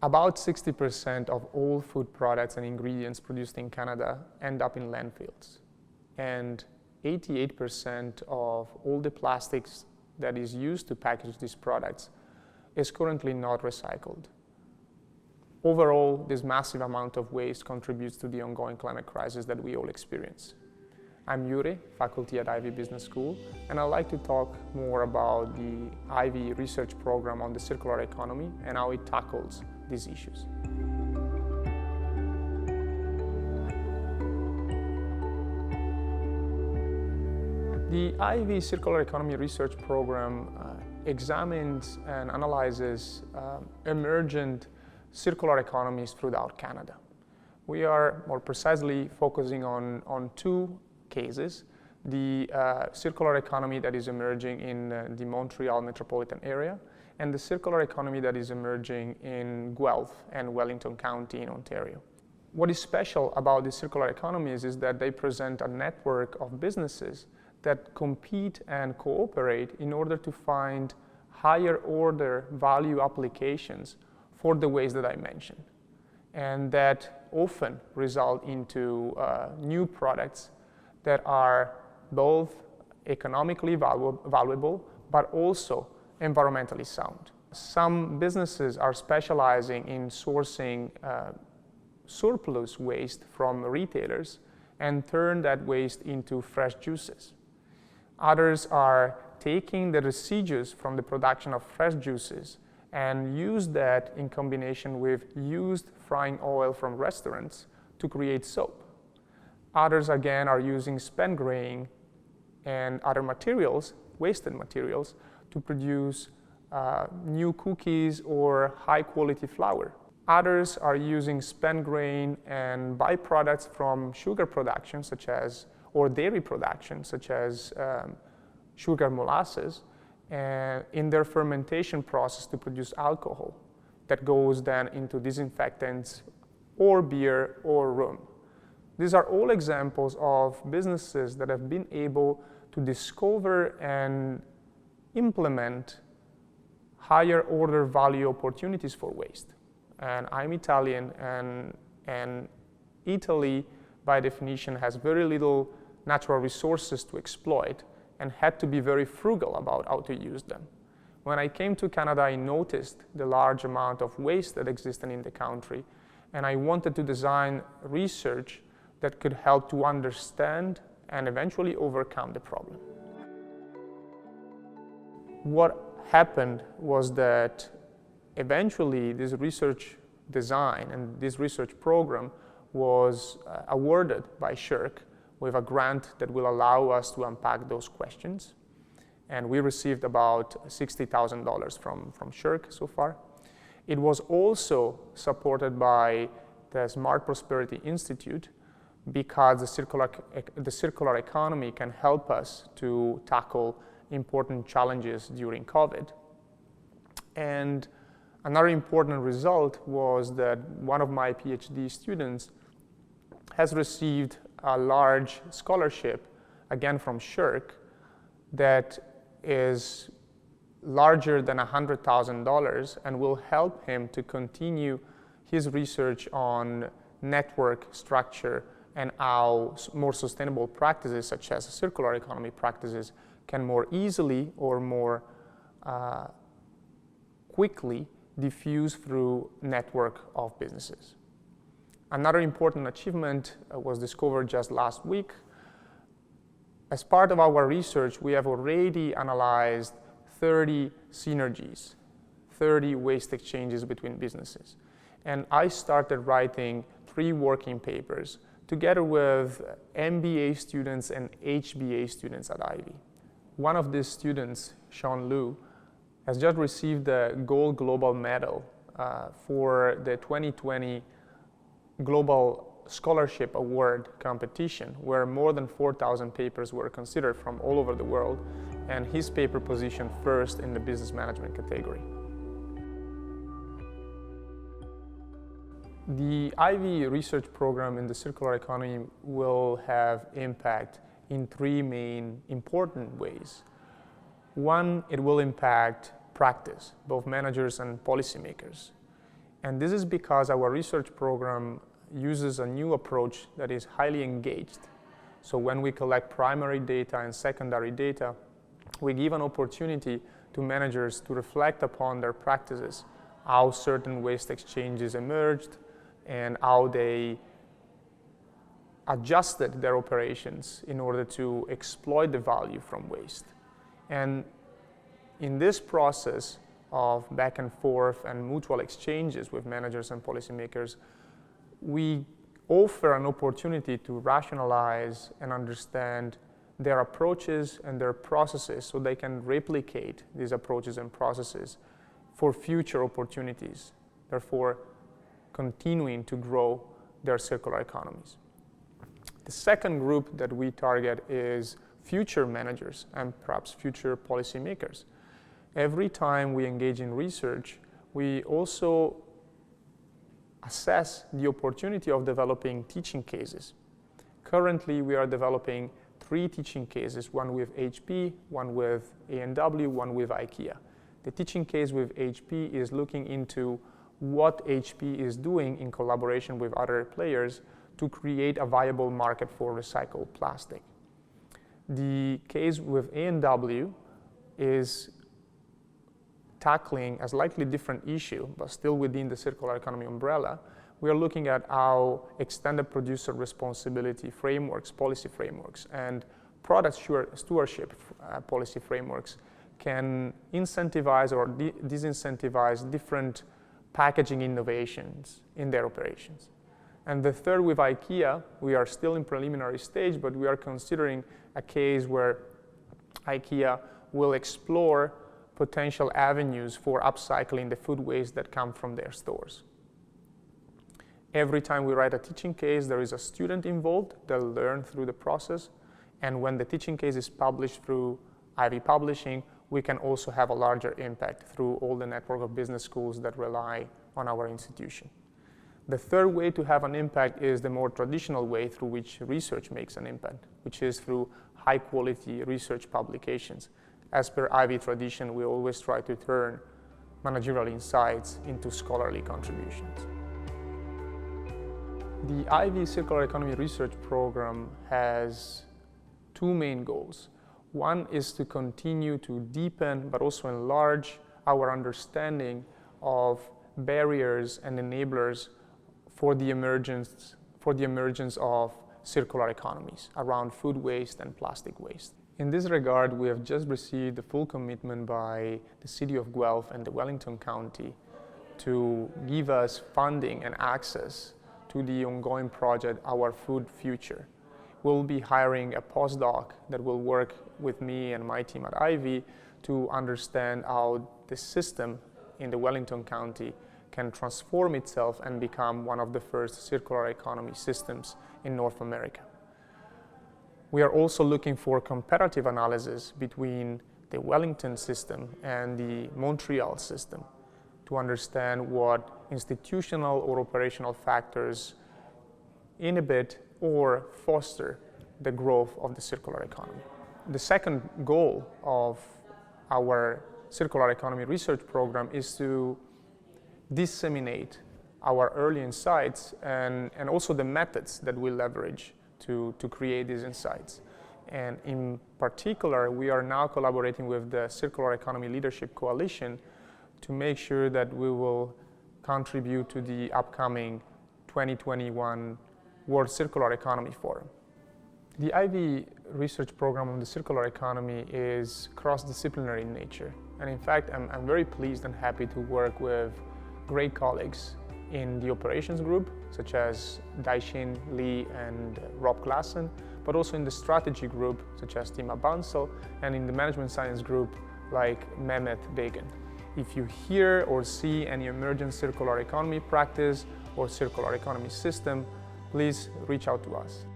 About 60% of all food products and ingredients produced in Canada end up in landfills. And 88% of all the plastics that is used to package these products is currently not recycled. Overall, this massive amount of waste contributes to the ongoing climate crisis that we all experience. I'm Yuri, faculty at Ivey Business School, and I'd like to talk more about the Ivey research program on the circular economy and how it tackles these issues. The Ivey Circular Economy Research Program examines and analyzes emergent circular economies throughout Canada. We are more precisely focusing on two cases: the circular economy that is emerging in the Montreal metropolitan area and the circular economy that is emerging in Guelph and Wellington County in Ontario. What is special about the circular economies is that they present a network of businesses that compete and cooperate in order to find higher order value applications for the waste that I mentioned, and that often result into new products that are both economically valuable but also environmentally sound. Some businesses are specializing in sourcing surplus waste from retailers and turn that waste into fresh juices. Others are taking the residues from the production of fresh juices and use that in combination with used frying oil from restaurants to create soap. Others again are using spent grain and other materials, wasted materials, to produce new cookies or high quality flour. Others are using spent grain and byproducts from sugar production or dairy production, such as sugar molasses, in their fermentation process to produce alcohol that goes then into disinfectants or beer or rum. These are all examples of businesses that have been able to discover and implement higher order value opportunities for waste. And I'm Italian, and Italy, by definition, has very little natural resources to exploit and had to be very frugal about how to use them. When I came to Canada, I noticed the large amount of waste that existed in the country, and I wanted to design research that could help to understand and eventually overcome the problem. What happened was that eventually this research design and this research program was awarded by SSHRC with a grant that will allow us to unpack those questions. And we received about $60,000 from SSHRC so far. It was also supported by the Smart Prosperity Institute because the circular economy can help us to tackle important challenges during COVID. And another important result was that one of my PhD students has received a large scholarship, again from SSHRC, that is larger than $100,000 and will help him to continue his research on network structure and how more sustainable practices, such as circular economy practices, can more easily or more quickly diffuse through network of businesses. Another important achievement was discovered just last week. As part of our research, we have already analyzed 30 synergies, 30 waste exchanges between businesses. And I started writing 3 working papers together with MBA students and HBA students at Ivey. One of these students, Sean Liu, has just received the Gold Global Medal for the 2020 Global Scholarship Award competition, where more than 4,000 papers were considered from all over the world, and his paper positioned first in the business management category. The Ivey research program in the circular economy will have impact in 3 main important ways. One, it will impact practice, both managers and policymakers. And this is because our research program uses a new approach that is highly engaged. So when we collect primary data and secondary data, we give an opportunity to managers to reflect upon their practices, how certain waste exchanges emerged, and how they adjusted their operations in order to exploit the value from waste. And in this process of back and forth and mutual exchanges with managers and policymakers, we offer an opportunity to rationalize and understand their approaches and their processes so they can replicate these approaches and processes for future opportunities, therefore continuing to grow their circular economies. The second group that we target is future managers and perhaps future policymakers. Every time we engage in research, we also assess the opportunity of developing teaching cases. Currently, we are developing 3 teaching cases, one with HP, one with A&W, one with IKEA. The teaching case with HP is looking into what HP is doing in collaboration with other players to create a viable market for recycled plastic. The case with A&W is tackling a slightly different issue, but still within the circular economy umbrella. We are looking at how extended producer responsibility frameworks, policy frameworks, and product stewardship policy frameworks can incentivize or disincentivize different packaging innovations in their operations. And the third with IKEA, we are still in preliminary stage, but we are considering a case where IKEA will explore potential avenues for upcycling the food waste that come from their stores. Every time we write a teaching case, there is a student involved. They'll learn through the process. And when the teaching case is published through Ivey Publishing, we can also have a larger impact through all the network of business schools that rely on our institution. The third way to have an impact is the more traditional way through which research makes an impact, which is through high-quality research publications. As per Ivey tradition, we always try to turn managerial insights into scholarly contributions. The Ivey Circular Economy Research Program has 2 main goals. One is to continue to deepen but also enlarge our understanding of barriers and enablers for the emergence of circular economies around food waste and plastic waste. In this regard, we have just received the full commitment by the City of Guelph and the Wellington County to give us funding and access to the ongoing project, Our Food Future. We'll be hiring a postdoc that will work with me and my team at Ivey to understand how the system in the Wellington County can transform itself and become one of the first circular economy systems in North America. We are also looking for comparative analysis between the Wellington system and the Montreal system to understand what institutional or operational factors inhibit or foster the growth of the circular economy. The second goal of our circular economy research program is to disseminate our early insights and also the methods that we leverage to create these insights. And in particular, we are now collaborating with the Circular Economy Leadership Coalition to make sure that we will contribute to the upcoming 2021 World Circular Economy Forum. The Ivey research program on the circular economy is cross-disciplinary in nature. And in fact, I'm very pleased and happy to work with great colleagues in the operations group, such as Daishin Lee and Rob Klassen, but also in the strategy group, such as Tima Bansal, and in the management science group, like Mehmet Began. If you hear or see any emergent circular economy practice or circular economy system, please reach out to us.